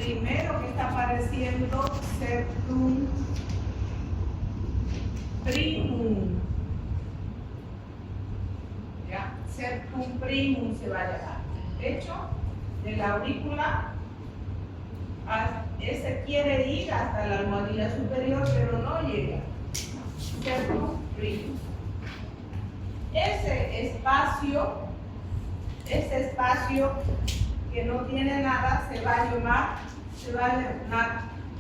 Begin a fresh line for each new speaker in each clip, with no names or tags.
primero que está apareciendo, septum primum. ¿Ya? Septum primum se va a llamar. De hecho, de la aurícula, ese quiere ir hasta la almohadilla superior, pero no llega. Septum primum. Ese espacio que no tiene nada se va a llamar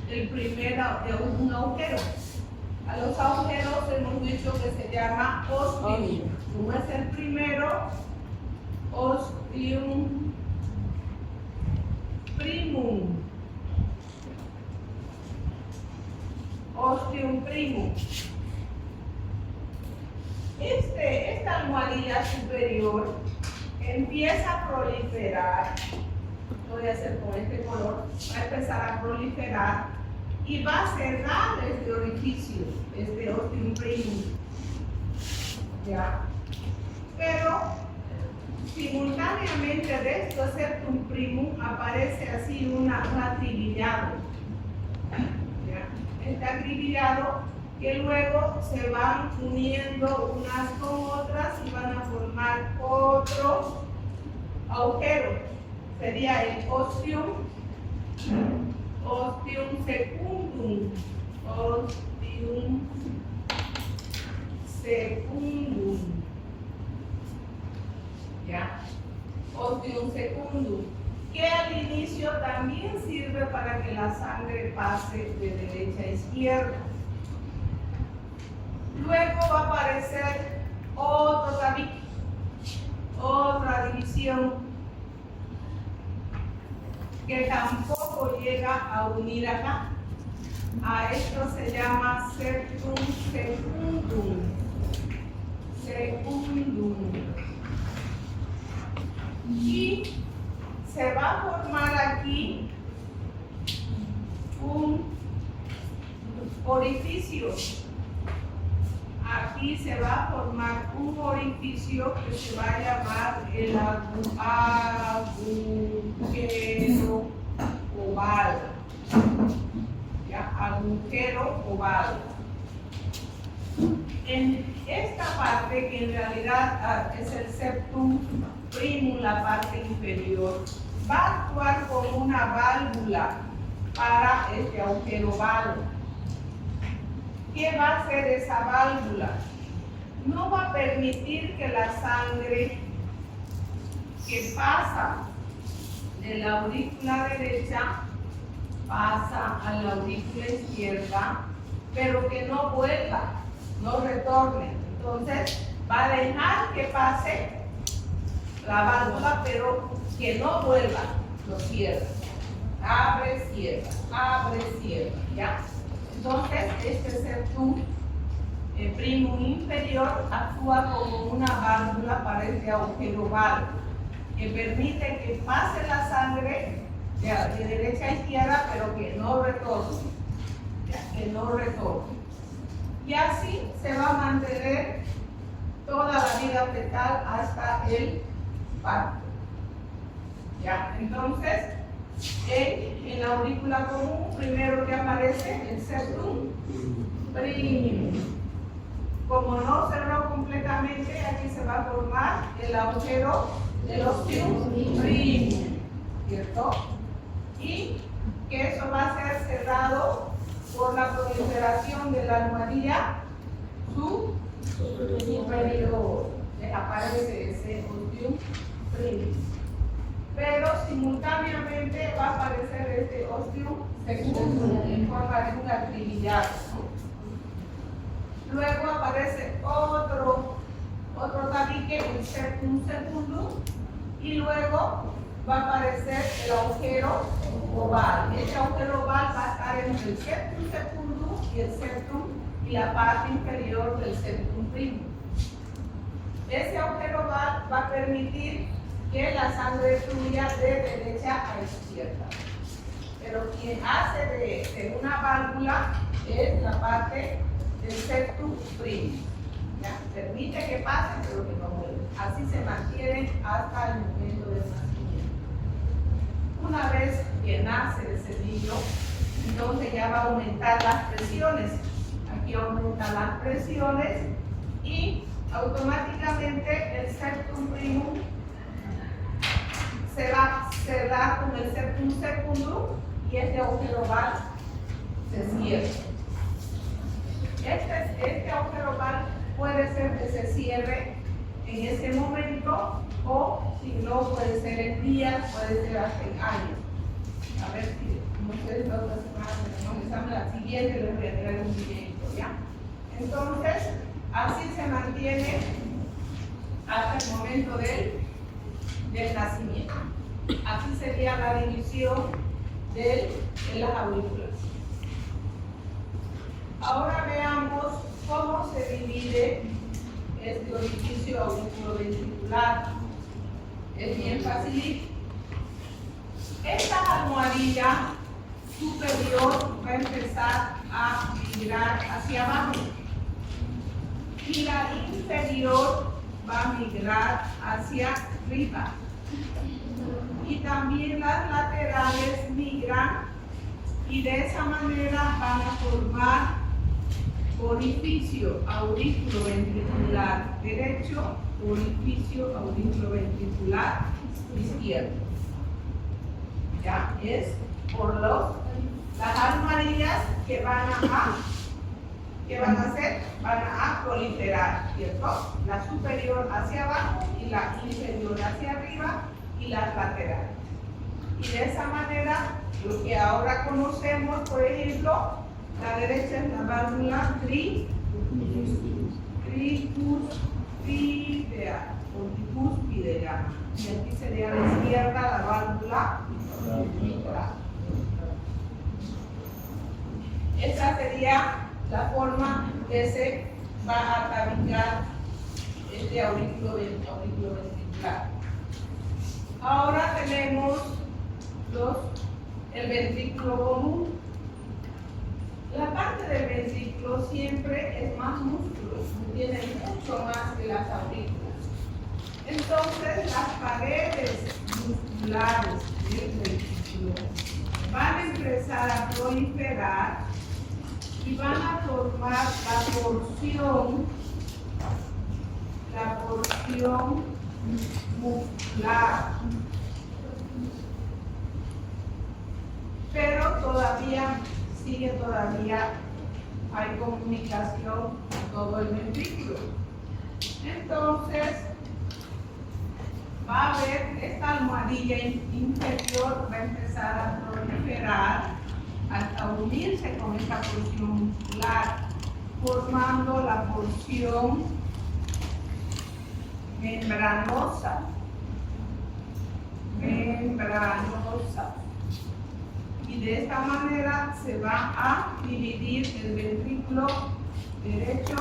el primero de un agujero. A los agujeros hemos dicho que se llama ostium. Como es el primero, ostium primum. Ostium primum. Esta almohadilla superior empieza a proliferar. Lo voy a hacer con este color. Va a empezar a proliferar y va a cerrar este orificio, este ostium primum. ¿Ya? Pero simultáneamente de este septum primum aparece así un acribillado. ¿Ya? Este acribillado que luego se van uniendo unas con otras y van a formar otro agujero. Sería el ostium secundum. Ostium secundum. ¿Ya? Ostium secundum. Que al inicio también sirve para que la sangre pase de derecha a izquierda. Luego va a aparecer otro tabique, otra división que tampoco llega a unir acá. A esto se llama septum secundum. Secundum. Y se va a formar aquí un orificio. Aquí se va a formar un orificio que se va a llamar el agujero oval. ¿Ya? Agujero oval. En esta parte, que en realidad es el septum primum, la parte inferior, va a actuar como una válvula para este agujero oval. ¿Qué va a hacer esa válvula? No va a permitir que la sangre que pasa de la aurícula derecha pasa a la aurícula izquierda, pero que no vuelva, no retorne. Entonces va a dejar que pase la válvula, pero que no vuelva, lo cierra. Abre, cierra, ¿ya? Entonces, este septum primum inferior actúa como una válvula para este agujero oval, que permite que pase la sangre de derecha a izquierda, pero que no retorne. Que no retorne. Y así se va a mantener toda la vida fetal hasta el parto. ¿Ya? Entonces, en la aurícula común, primero que aparece el septum primum. Como no cerró completamente, aquí se va a formar el agujero del ostium primum, ¿cierto? Y que eso va a ser cerrado por la proliferación de la almohadilla superior. Aparece ese ostium primum. Pero simultáneamente va a aparecer este ostium secundum en forma de un acribillado. Luego aparece otro tabique, el septum secundum, y luego va a aparecer el agujero oval. Este agujero oval va a estar entre el septum secundum y el septum y la parte inferior del septum primum. Ese agujero oval va a permitir que la sangre fluya de derecha a izquierda. Pero quien hace de una válvula es la parte del septum primum. ¿Ya? Permite que pase, pero que no vuelva. Así se mantiene hasta el momento del nacimiento. Una vez que nace ese niño, entonces ya va a aumentar las presiones. Aquí aumentan las presiones y automáticamente el septum primum se da con el septum secundum y este agujero oval se cierra. Este agujero oval puede ser que se cierre en ese momento o si no puede ser en días, puede ser hasta en años. A ver si no sé, la otra semana tenemos examen, la siguiente les voy a traer un videito, ¿ya? Entonces, así se mantiene hasta el momento del nacimiento. Así sería la división de las aurículas. Ahora veamos cómo se divide este orificio auriculoventricular. Es bien fácil. Esta almohadilla superior va a empezar a migrar hacia abajo y la inferior va a migrar hacia arriba. Y también las laterales migran y de esa manera van a formar orificio auriculoventricular derecho, orificio auriculoventricular izquierdo. Ya es por las almohadillas que van a hacer, van a proliferar, ¿cierto? La superior hacia abajo y la inferior hacia arriba y las laterales. Y de esa manera, lo que ahora conocemos, por ejemplo, la derecha es la válvula tricúspidea o tricúspidea. Y aquí sería la izquierda la válvula mitral. Esa sería la forma que se va a tabicar este aurículo ventricular. Ahora tenemos el ventrículo común. La parte del ventrículo siempre es más músculo, tiene mucho más que las aurículas. Entonces, las paredes musculares del ventrículo van a empezar a proliferar y van a formar la porción muscular. Pero todavía hay comunicación con todo el ventrículo. Entonces, va a haber esta almohadilla inferior, va a empezar a proliferar hasta unirse con esta porción muscular, formando la porción membranosa. Y de esta manera se va a dividir el ventrículo derecho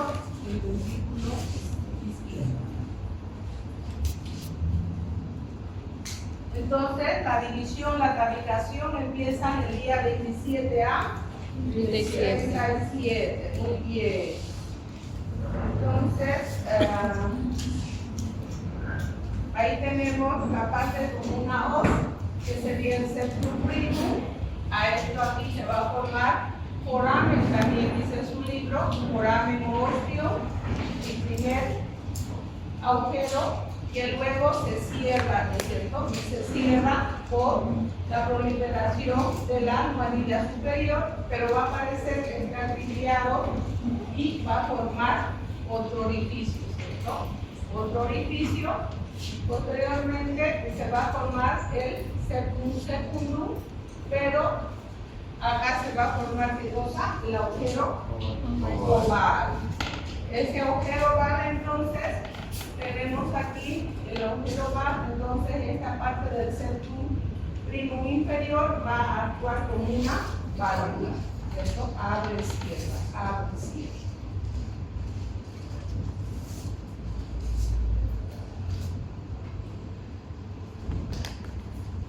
y el ventrículo izquierdo. Entonces, la división, la tabicación empieza el día 27 a 37. Muy bien. Entonces, ahí tenemos la parte como una hoz, que sería el septum primum. A esto aquí se va a formar foramen, también dice en su libro, foramen óseo, el primer agujero, que luego se cierra, ¿no es cierto? Y se cierra por la proliferación de la almohadilla superior, pero va a aparecer que está articulado y va a formar otro orificio, ¿cierto? Otro orificio. Posteriormente se va a formar el septum secundum, pero acá se va a formar ¿qué cosa? El agujero oval. Ese agujero oval, entonces, tenemos aquí el agujero oval, entonces esta parte del septum primum inferior va a actuar como una válvula. ¿Cierto? Abre izquierda, abre izquierda.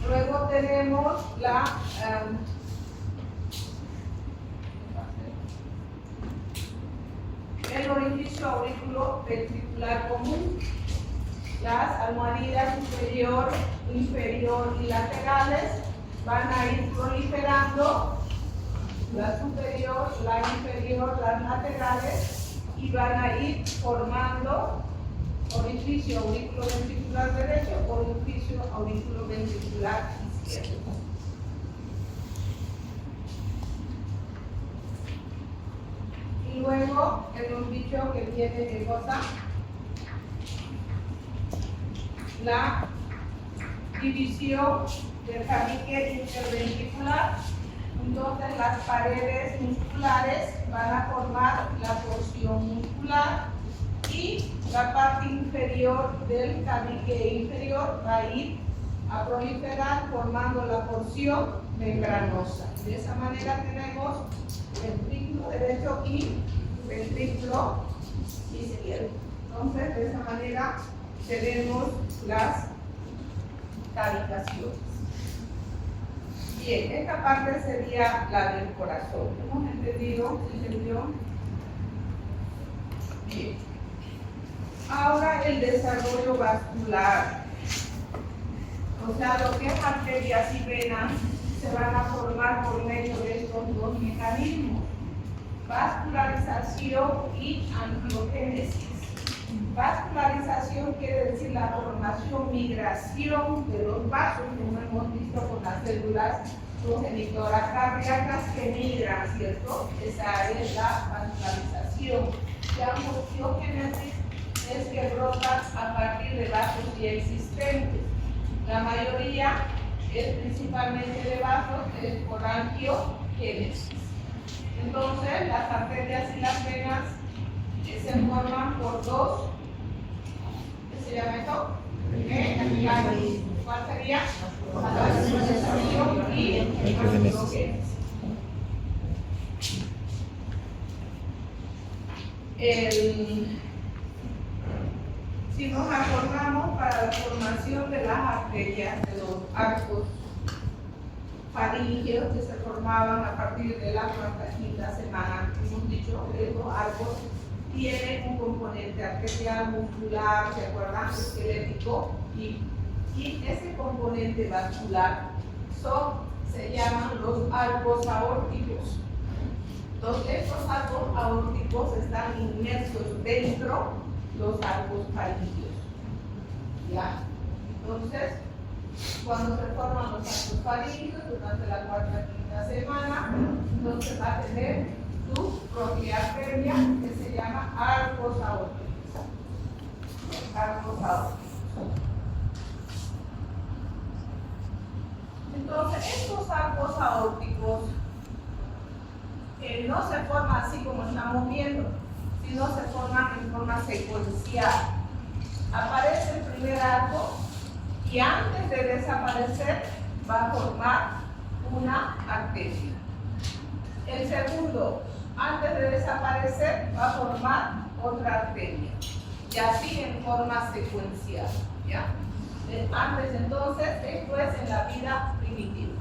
Luego tenemos el orificio auriculoventricular común. Las almohadillas superior, inferior y laterales van a ir proliferando la superior, la inferior, las laterales y van a ir formando orificio auriculoventricular derecho, orificio auriculoventricular izquierdo. Y luego hemos dicho que tiene ¿qué cosa? La división del tabique interventricular. Entonces las paredes musculares van a formar la porción muscular y la parte inferior del tabique inferior va a ir a proliferar formando la porción membranosa. De esa manera tenemos ventrículo derecho y ventrículo izquierdo. Entonces de esa manera tenemos las tabicaciones. Bien, esta parte sería la del corazón. ¿Hemos entendido? ¿Se entendió? Bien. Ahora el desarrollo vascular. O sea, lo que es arterias y venas se van a formar por medio de estos dos mecanismos: vascularización y angiogénesis. Vascularización quiere decir la formación, migración de los vasos, como hemos visto con las células progenitoras cardíacas que migran, ¿cierto? Esa es la vascularización. La angiogénesis es que brotan a partir de vasos ya existentes. La mayoría es principalmente de vasos, es por angiogénesis. Entonces, las arterias y las venas se forman por dos. ¿Qué se llama esto? ¿Cuál sería? Vascularización y angiogénesis. Si nos acordamos, para la formación de las arterias, de los arcos faríngeos que se formaban a partir de la cuarta y quinta semana, hemos dicho que estos arcos tienen un componente arterial, muscular, ¿se acuerdan? Esquelético, y ese componente vascular se llaman los arcos aórticos. Entonces, estos arcos aórticos están inmersos dentro de los arcos faríngeos. ¿Ya? Entonces, cuando se forman los arcos faríngeos durante la cuarta y quinta semana, entonces va a tener su propia arteria que se llama arcos aórticos. Arcos aórticos. Entonces, estos arcos aórticos no se forman así como estamos viendo, sino se forman en forma secuencial. Aparece el primer arco y antes de desaparecer va a formar una arteria. El segundo, antes de desaparecer, va a formar otra arteria. Y así en forma secuencial. ¿Ya? Antes entonces, esto es en la vida primitiva.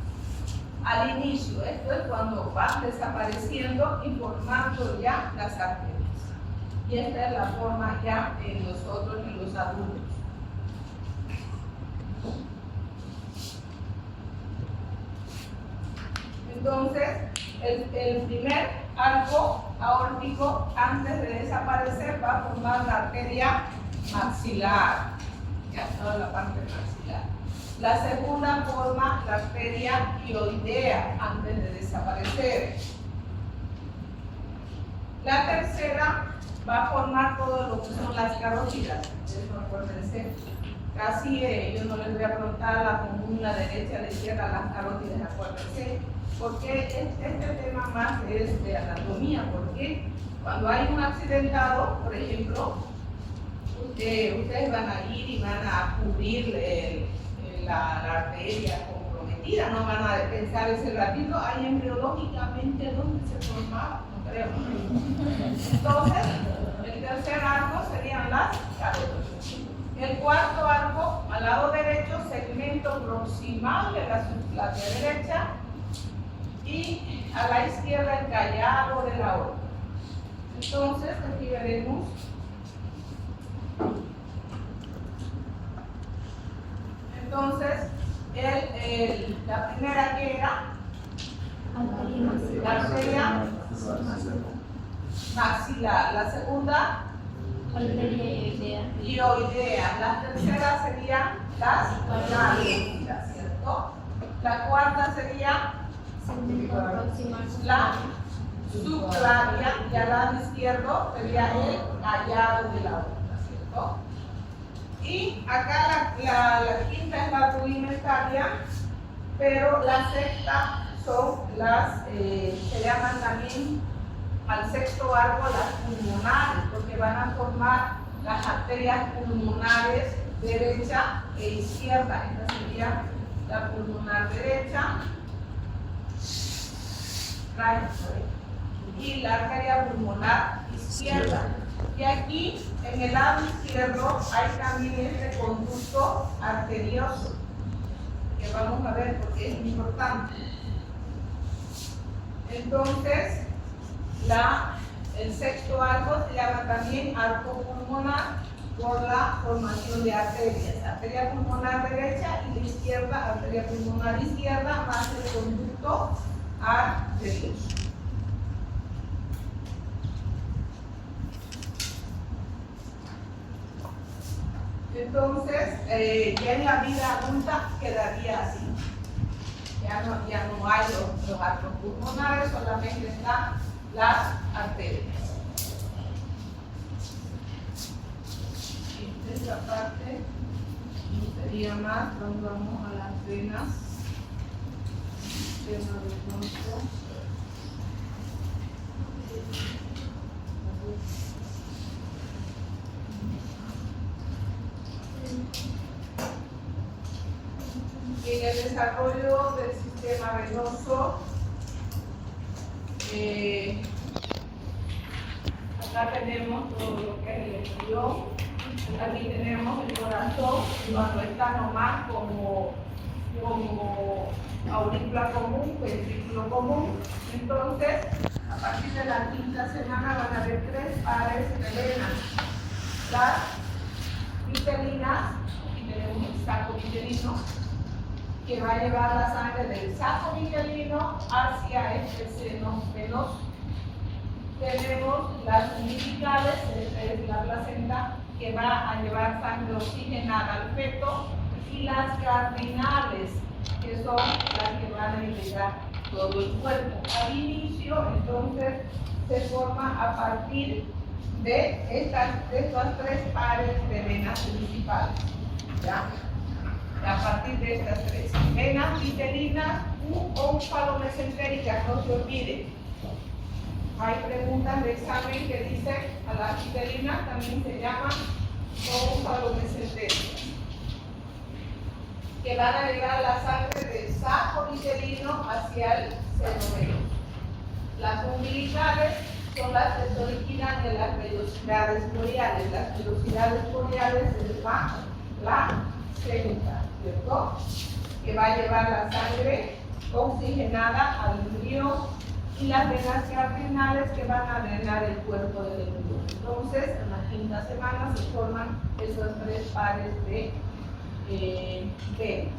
Al inicio, esto es cuando van desapareciendo y formando ya las arterias. Y esta es la forma ya en nosotros y los adultos. Entonces, el primer arco aórtico, antes de desaparecer, va a formar la arteria maxilar. Ya, toda la parte maxilar. La segunda forma la arteria hioidea antes de desaparecer. La tercera va a formar todo lo que son las carótidas. Eso acuérdense. Casi yo no les voy a preguntar a la común, la derecha, la izquierda, las carótidas, acuérdense. Porque este tema más es de anatomía. Porque cuando hay un accidentado, por ejemplo, ustedes van a ir y van a cubrir la arteria comprometida, no van a pensar ese ratito, ahí embriológicamente dónde se formaba, no creo. Entonces, el tercer arco serían las carótidas. El cuarto arco, al lado derecho, segmento proximal de la subclavia derecha y a la izquierda el callado de la aorta. Entonces, aquí veremos La primera que era la arteria maxilar, la segunda hioidea, la tercera serían las nárguidas, ¿cierto? La cuarta sería la subclavia y al lado izquierdo sería el hallado de la aorta, ¿cierto? Y acá la quinta es la rudimentaria, pero la sexta son las, se llaman también al sexto arco las pulmonares, porque van a formar las arterias pulmonares derecha e izquierda. Esta sería la pulmonar derecha y la arteria pulmonar izquierda. Y aquí en el lado izquierdo hay también este conducto arterioso que vamos a ver porque es importante. Entonces el sexto arco se llama también arco pulmonar por la formación de arterias, arteria pulmonar derecha y la izquierda, arteria pulmonar izquierda más el conducto arterioso. Entonces, ya en la vida adulta quedaría así. Ya no hay los arcos pulmonares, solamente están las arterias. Esta parte sería más cuando vamos a las venas. Vena del tronco. En el desarrollo del sistema venoso, acá tenemos todo lo que es el embrión, aquí tenemos el corazón, cuando está nomás como aurícula común, ventrículo común. Entonces, a partir de la quinta semana van a haber 3 pares de venas. Las vitelinas, aquí tenemos el saco vitelino, que va a llevar la sangre del saco vitelino hacia este seno venoso. Tenemos las umbilicales, esta es la placenta, que va a llevar sangre oxigenada al feto, y las cardinales, que son las que van a irrigar todo el cuerpo. Al inicio, entonces, se forma a partir de estos 3 pares de venas principales. ¿Ya? A partir de estas 3 venas vitelinas u ónfalo-mesentéricas, no se olviden. Hay preguntas de examen que dicen a las vitelinas también se llaman ónfalo-mesentéricas, que van a llevar la sangre del saco vitelino hacia el seno venoso. Las umbilicales son las que se originan de las vellosidades boreales. Las vellosidades boreales es la placenta, ¿cierto? Que va a llevar la sangre oxigenada al embrión, y las venas cardinales que van a drenar el cuerpo del embrión. Entonces, en la quinta semana se forman esos 3 pares de venas.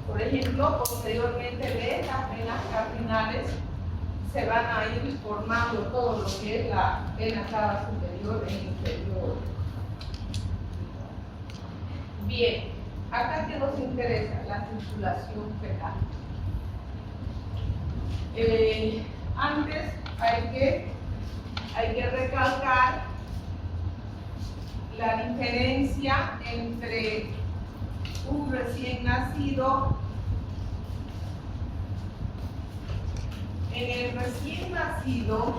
Por ejemplo, posteriormente de estas venas cardinales se van a ir formando todo lo que es la vena cava superior e inferior. Bien, acá que nos interesa la circulación fetal. Antes hay que recalcar la diferencia entre un recién nacido. En el recién nacido,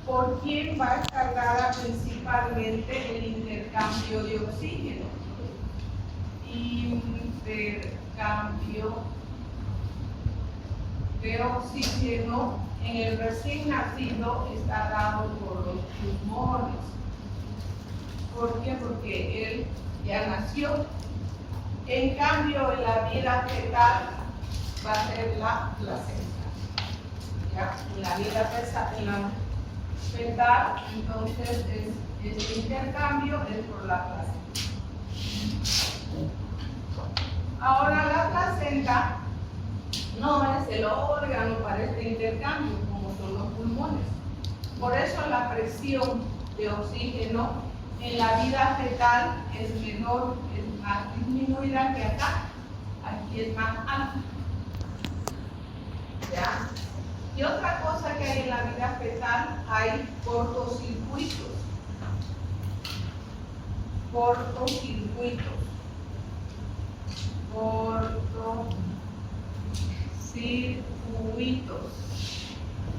¿por quién va a estar dada principalmente el intercambio de oxígeno? Intercambio de oxígeno en el recién nacido está dado por los pulmones. ¿Por qué? Porque él ya nació. En cambio, en la vida fetal va a ser la placenta. ¿Ya? En la vida fetal, entonces, el intercambio es por la placenta. Ahora, la placenta no es el órgano para este intercambio, como son los pulmones. Por eso la presión de oxígeno en la vida fetal es menor, es más disminuida que acá. Aquí es más alta. ¿Ya? Y otra cosa que hay en la vida fetal, hay cortocircuitos. Cortocircuitos.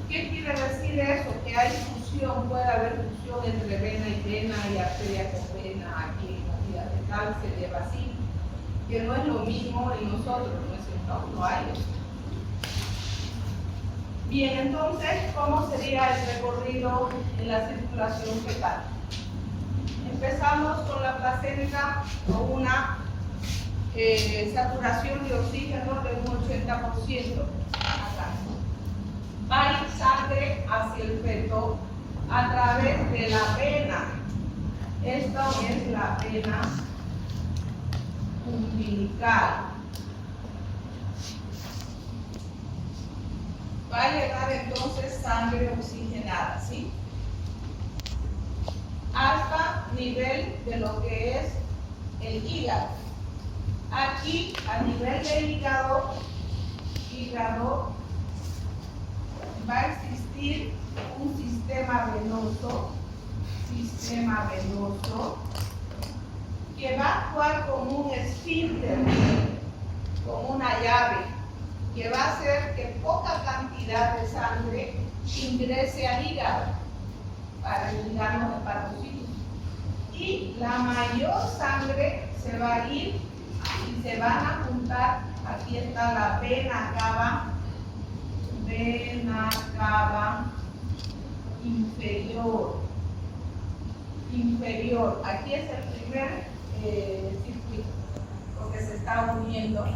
¿Qué quiere decir eso? Que hay fusión, puede haber fusión entre vena y vena y arteria con vena. Aquí en la vida fetal se lleva así, que no es lo mismo en nosotros, ¿no es cierto? No hay eso. Bien, entonces, ¿cómo sería el recorrido en la circulación fetal? Empezamos con la placenta con una saturación de oxígeno de un 80%. Acá. Va a ir sangre hacia el feto a través de la vena. Esta es la vena umbilical. Va a llegar entonces sangre oxigenada, ¿sí? Hasta nivel de lo que es el hígado. Aquí, a nivel del hígado va a existir un sistema venoso que va a actuar como un esfínter, como una llave, que va a hacer que poca cantidad de sangre ingrese al hígado para eliminar los hepatocitos. Y la mayor sangre se va a ir y se van a juntar. Aquí está la vena cava inferior. Aquí es el primer circuito, porque se está uniendo.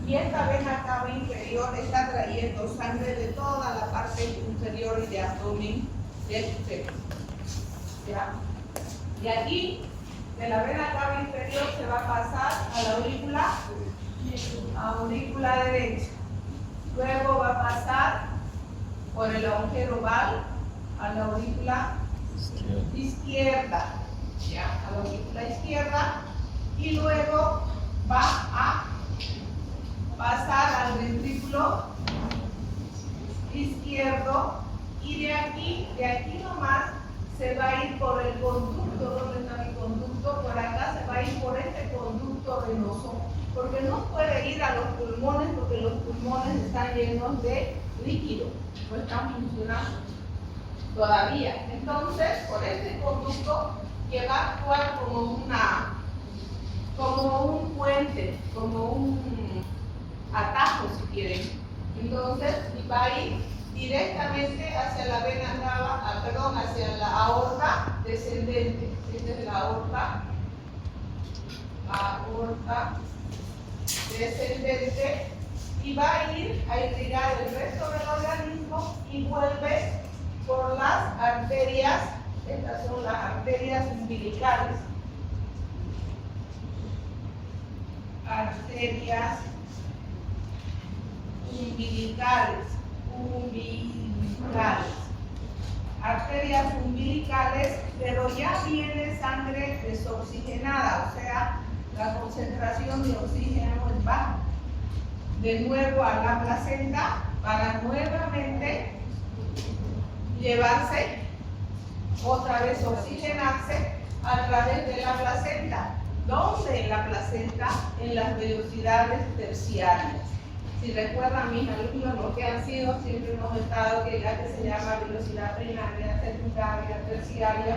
Y esta vena cava inferior está trayendo sangre de toda la parte inferior y de abdomen del feto. ¿Ya? Y aquí, de la vena cava inferior, se va a pasar a la aurícula derecha. Luego va a pasar por el agujero oval a la aurícula izquierda. ¿Ya? A la aurícula izquierda. Y luego va a pasar al ventrículo izquierdo. Y de aquí nomás se va a ir por el conducto. ¿Dónde está mi conducto? Por acá se va a ir por este conducto venoso, porque no puede ir a los pulmones, porque los pulmones están llenos de líquido, no están funcionando todavía. Entonces, por este conducto que va a actuar como un puente, como un atajo, si quieren. Entonces, va a ir directamente hacia la vena cava, hacia la aorta descendente. Esta es la aorta descendente, y va a ir a irrigar el resto del organismo y vuelve por las arterias. Estas son las arterias umbilicales. Arterias umbilicales. Arterias umbilicales, pero ya viene sangre desoxigenada, o sea, la concentración de oxígeno es baja. De nuevo a la placenta para nuevamente llevarse, otra vez oxigenarse a través de la placenta. ¿Dónde en la placenta? En las velocidades terciarias. Si recuerdan mis alumnos, lo que han sido, siempre hemos estado que ya que se llama velocidad primaria, secundaria, terciaria.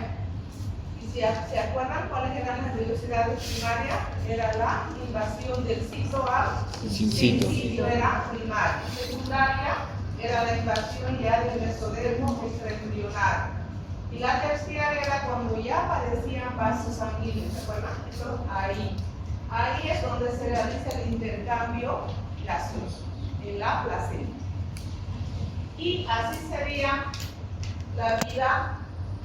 Y si se acuerdan cuáles eran las velocidades primarias, era la invasión del cito al sincito, era primaria. Secundaria era la invasión ya del mesodermo extraembrionario. Y la terciaria era cuando ya aparecían vasos sanguíneos, ¿se acuerdan? Eso ahí. Ahí es donde se realiza el intercambio gaseoso, en la placenta. Y así sería la vida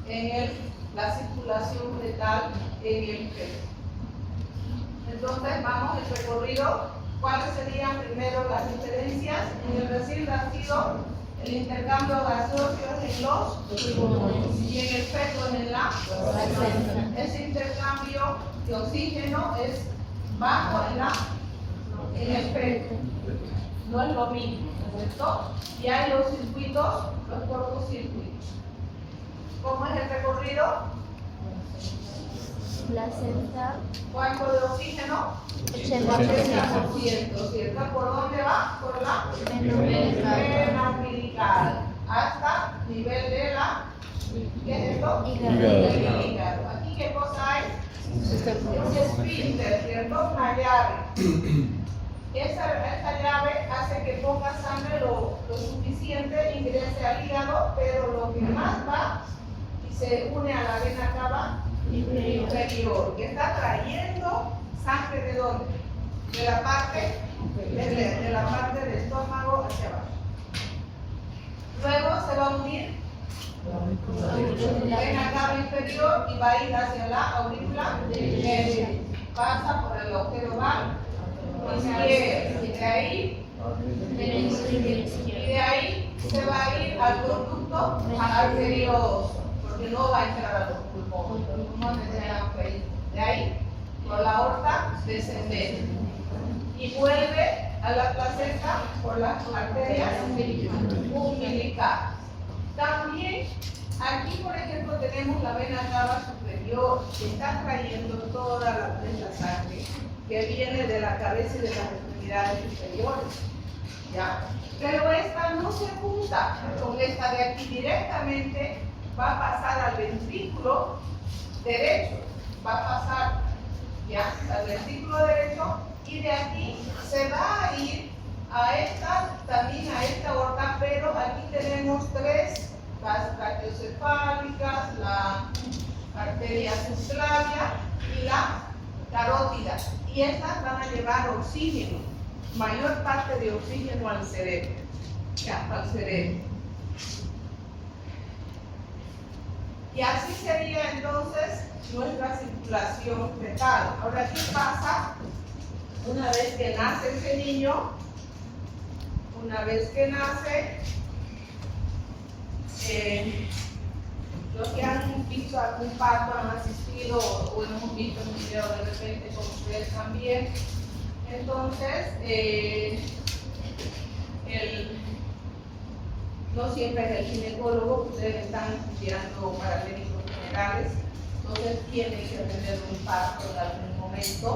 en la circulación fetal en el feto. Entonces vamos al recorrido. ¿Cuáles serían primero las diferencias? En el recién nacido, el intercambio gaseoso es en los pulmones y en el feto es en la placenta. Ese intercambio de oxígeno es bajo en el feto. No es lo mismo, ¿no es cierto? Y hay los circuitos, los cortocircuitos. ¿Cómo es el recorrido?
Placenta.
¿Cuánto de oxígeno?
80%.
¿Cierto? ¿Por dónde va? Por la
Vena
umbilical. Hasta nivel de la... ¿Qué es esto?
Hígado.
Hígado. ¿Aquí qué cosa hay? Un esfínter, ¿cierto? Una llave. Esa llave hace que ponga sangre lo suficiente, ingrese al hígado, pero lo que más va y se une a la vena cava inferior, que está trayendo sangre ¿de dónde? De la parte del estómago hacia abajo. Luego se va a unir vena cava inferior y va a ir hacia la aurícula derecha. Pasa por el agujero oval izquierdo y de ahí se va a ir al conducto arterioso, porque no va a entrar a los pulmones. Los pulmones dejan que ir. De ahí por la aorta descendente y vuelve a la placenta por las arterias umbilicales. También aquí, por ejemplo, tenemos la vena cava superior que está trayendo toda la sangre que viene de la cabeza y de las extremidades superiores, ¿ya? Pero esta no se junta con esta de aquí directamente, va a pasar al ventrículo derecho, va a pasar, ¿ya? Al ventrículo derecho y de aquí se va a ir también a esta aorta, pero aquí tenemos tres, las brachiocefálicas, la arteria subclavia y la carótida. Y estas van a llevar oxígeno, mayor parte de oxígeno al cerebro. Y así sería entonces nuestra circulación fetal. Ahora, ¿qué pasa una vez que nace ese niño? Una vez que nace, los que han visto algún parto, han asistido o hemos visto un video de repente con ustedes también. Entonces, no siempre es el ginecólogo, ustedes están estudiando paramédicos generales, entonces tienen que atender un parto en algún momento.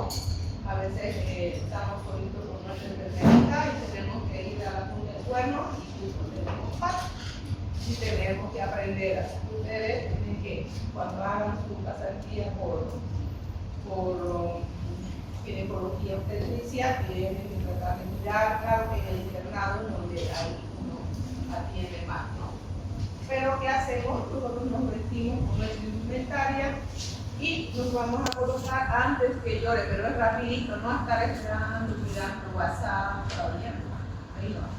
A veces estamos solitos con nuestra enfermedad y tenemos que ir a la punta del cuerno y justo tenemos parto. Y tenemos que aprender así. Ustedes tienen que, cuando hagan su pasantía por ginecología obstetricia, tienen que tratar de mirar, claro que en el internado es donde ahí uno atiende más, ¿no? Pero ¿qué hacemos? Nosotros nos vestimos con nuestra indumentaria y nos vamos a colocar antes que llore, pero es rapidito, no estar esperando, mirando WhatsApp, todavía no, ahí no.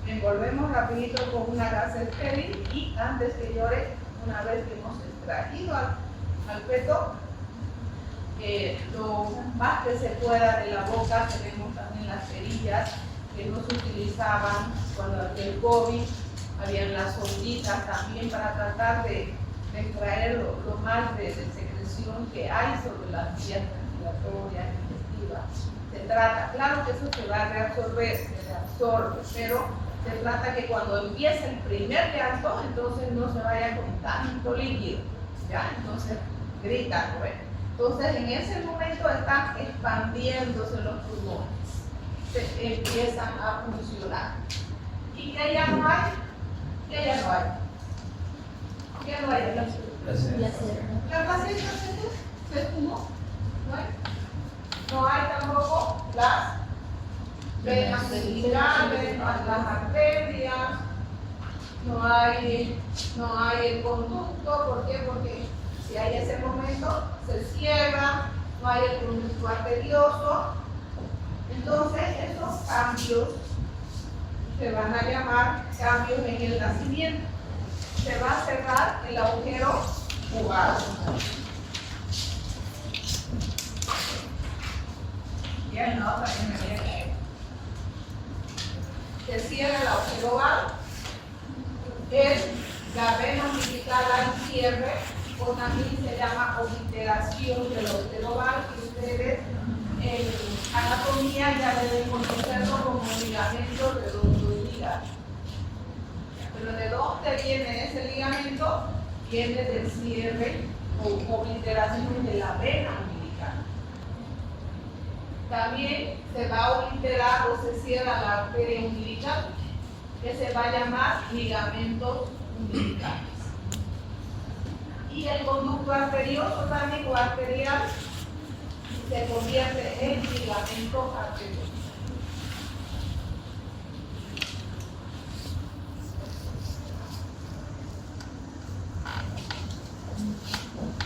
Envolvemos rapidito con una gasa estéril y antes que llore, una vez que hemos extraído al feto, lo más que se pueda de la boca. Tenemos también las cerillas que no se utilizaban cuando había el COVID, habían las sonditas también para tratar de extraer lo más de secreción que hay sobre las vías respiratorias, digestivas. Se trata, claro que eso se va a reabsorber, se reabsorbe, pero se trata que cuando empiece el primer llanto, entonces no se vaya con tanto líquido, ¿ya? Entonces grita, ¿no? Entonces en ese momento están expandiéndose los pulmones, se empiezan a funcionar. ¿Y qué ya no hay? ¿Qué ya no hay? ¿Qué no hay? La placenta se esfumó, ¿no hay? No hay tampoco las venas cervicales, las arterias, no hay el conducto. ¿Por qué? Porque si hay ese momento se cierra no hay el conducto arterioso. Entonces, esos cambios se van a llamar cambios en el nacimiento. Se va a cerrar el agujero jugal. Bien, ¿no? También me viene. Se cierra el agujero jugal. La vena umbilical al cierre, o también se llama obliteración del agujero jugal, que ustedes en anatomía ya deben conocerlo como ligamento redondo y hígado. Pero ¿de dónde viene ese ligamento? Viene del cierre o obliteración de la vena umbilical. También se va a obliterar o se cierra la arteria umbilical, que se va a llamar ligamentos umbilicales. Y el conducto arterioso también o arterial se convierte en ligamento arterioso.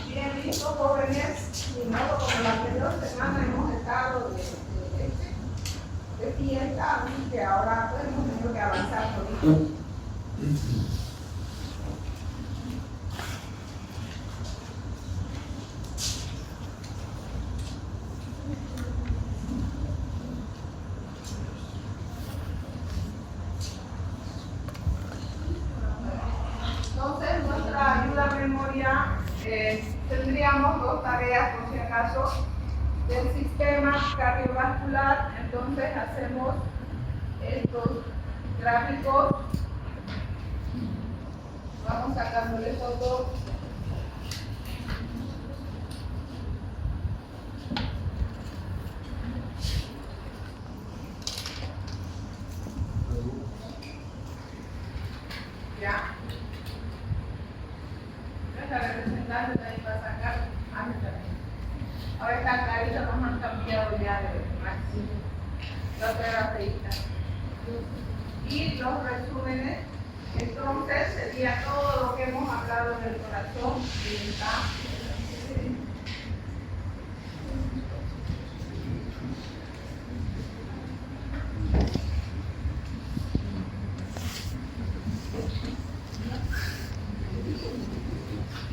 Bien, listo, jóvenes. De nuevo, como la anterior semana hemos estado de fiesta, así que ahora pues, hemos tenido que avanzar por eso. Entonces, nuestra ayuda a memoria, tendríamos dos tareas, por si acaso, del sistema cardiovascular. Entonces, hacemos estos gráficos. Vamos sacándole fotos. Ya. La representante también va a sacar. Ahora está clarito, nos han cambiado ya de máximo. La otra era feita. Y los resúmenes, entonces sería todo lo que hemos hablado del corazón y está.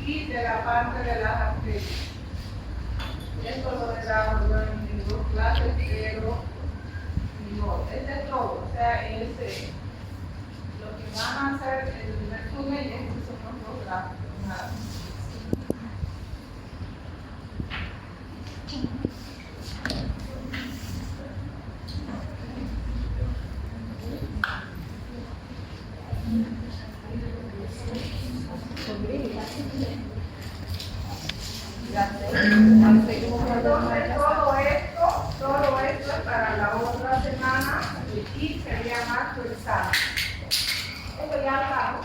Y de la parte de las arterias. Esto lo he dado yo en mis dos clases, pero no, este es todo. O sea, lo que van a hacer el resumen es que son los dos gráficos, nada. Entonces todo esto es para la otra semana y sería más tu examen. Esto ya está.